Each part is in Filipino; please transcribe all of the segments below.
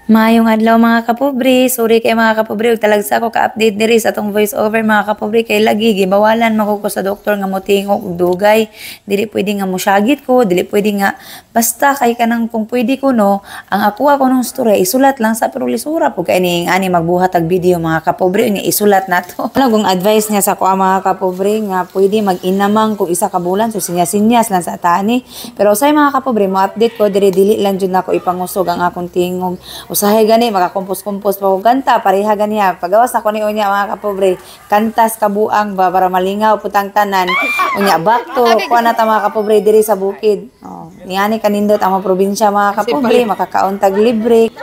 Maayong adlaw mga kapobre, sorry kay mga kapobre, ug talagsa ko ka-update diri sa atong voice over mga kapobre kay lagi gibawalan makuko sa doktor nga motingog og dugay. Dili pwede nga mosyagit ko, dili pwede nga basta kay kanang kung pwede ko no, ang ako nung story isulat lang sa pero lisura po kay ning ani magbuhat og video mga kapobre ni isulat nato. Kung advice niya sa ko mga kapobre nga pwede mag-inamang kung isa ka bulan so sinyas lang sa tani. Pero say mga kapobre mo update ko dili lang jud nako ipangusog ang akong tingog. Usahay gani makakumpos-kumpos pa ko kanta pareha ganiya pagawas ako ni unya mga kapobre kantas kabuang ba para malingaw putang tanan unya back to kuha na ta mga kapobre diri sa bukid niani kanindot ang mga probinsya mga kapobre makakaon tag libre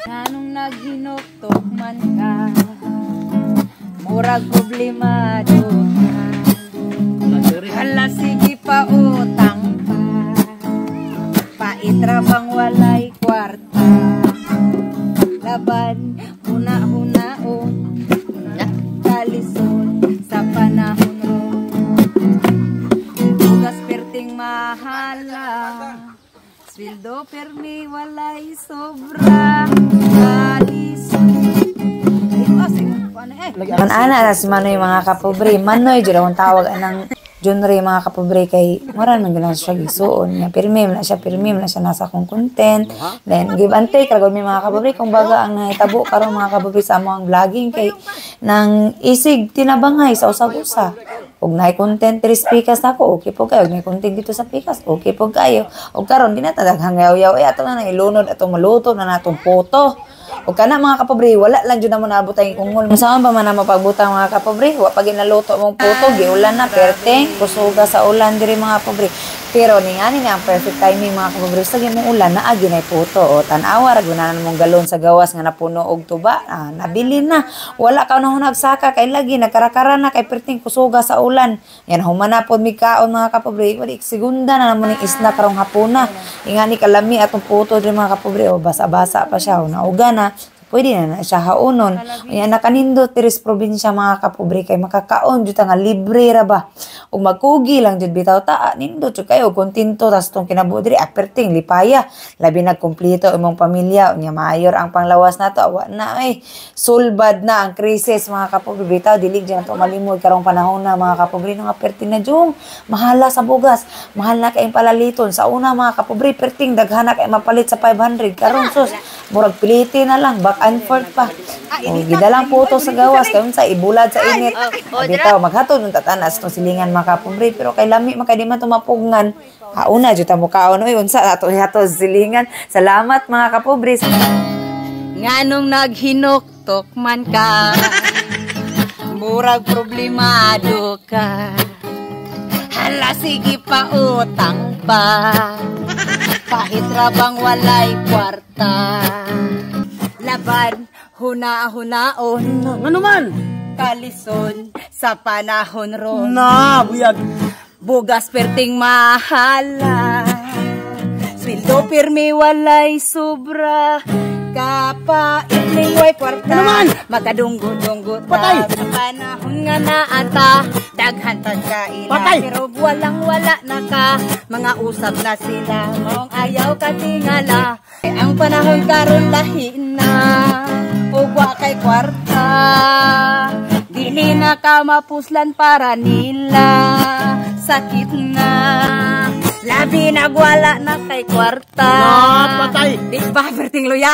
nganong naghinoktok man ka murag problemado hala sige pa utang pa paitrabang walay kwarta laban, huna-hunaon, kalisod sa panahon ron. Bugas perting mahala, sweldo permi walay sobra, kalisod. Ana si Manoy mga kapobre, Manoy jud akong tawag anang genre mga kapobre kay moran man gyud siya gisuon nga pirmi na siya nasa akong content then give and take ra mi mga kapobre kung baga ang nahitabo karon mga kapobre sa among vlogging kay nang isig tinabangay sa usag-usa ug naay content diri sa Pikas nako okay po kayo may content dito sa Pikas okay po kayo ug karon di na ta daghang yaw-yaw ato na ilunod atong maluto na natong photo o kana mga kapobre wala lang jud na mo naabot ang ungol saan pa man na mapagbutang mga kapobre wa pa ginaluto mong puto giulan na perteng kusuga sa ulan diri mga kapobre pero ningani nga ang perfect timing mga kapobre sa gimong ulan na agi nay puto o tan-awa ra gunanan mong galon sa gawas nga napuno og tuba nabili na wala ka na nagsaka kay lagi nagkarakara na kay perteng kusuga sa ulan yan humana pod mi kaon mga kapobre wali segunda na namon ning isna karong hapuna ingani kalami atong puto diri mga kapobre o basa-basa pa siya nauga na pwede na siya haunon. Yan nakanindot tiris probinsya mga kapobre kay makakaon jud nga libre ra ba. Ug magkugi lang jud bitaw ta nindot jud kayo kontento tas tong kinabuhi diri aperting lipaya. Labi nagkumpleto imong pamilya unya mayor ang panglawas nato awa na sulbad na ang krisis mga kapobre bitaw dili jud nato malimod karong panahon na mga kapobre nga aperting na jung mahala sa bugas, mahal na kay palaliton sa una mga kapobre perting daghan na kay mapalit sa 500 karon sus murag piliti na lang back and forth pa. Gidalang puto sa gawas kay unsa ibulad sa init. Bitaw maghatod ng tatanas tong silingan mga kapobre pero kay lami man kay di man tumapugngan. Hauna jud ta mo kaon oy unsa ato hato silingan. Salamat mga kapobre. Nganong naghinoktok man ka. Murag problemado ka. Hala sige pa utang pa. Paitrabang walay kwarta. Laban, huna-hunaon. Ano man? Kalison sa panahon ron. Na, buyag. Bugas perting mahala. Sweldo pirmi walay sobra. Kapait ning way kwarta. Ano man? Makadunggo-dunggo Patay. sa panahon nga naata. Daghan tag kaila. Patay. Pero walang-wala na ka. Mga usap na sila. Maong ayaw katingala. Ang panahon karon lahi na. Ugwa kay kwarta. Dili na ka mapuslan para nila. Sakit na. Labi nagwala na kay kwarta. Patay. Di ba, Berting Luya?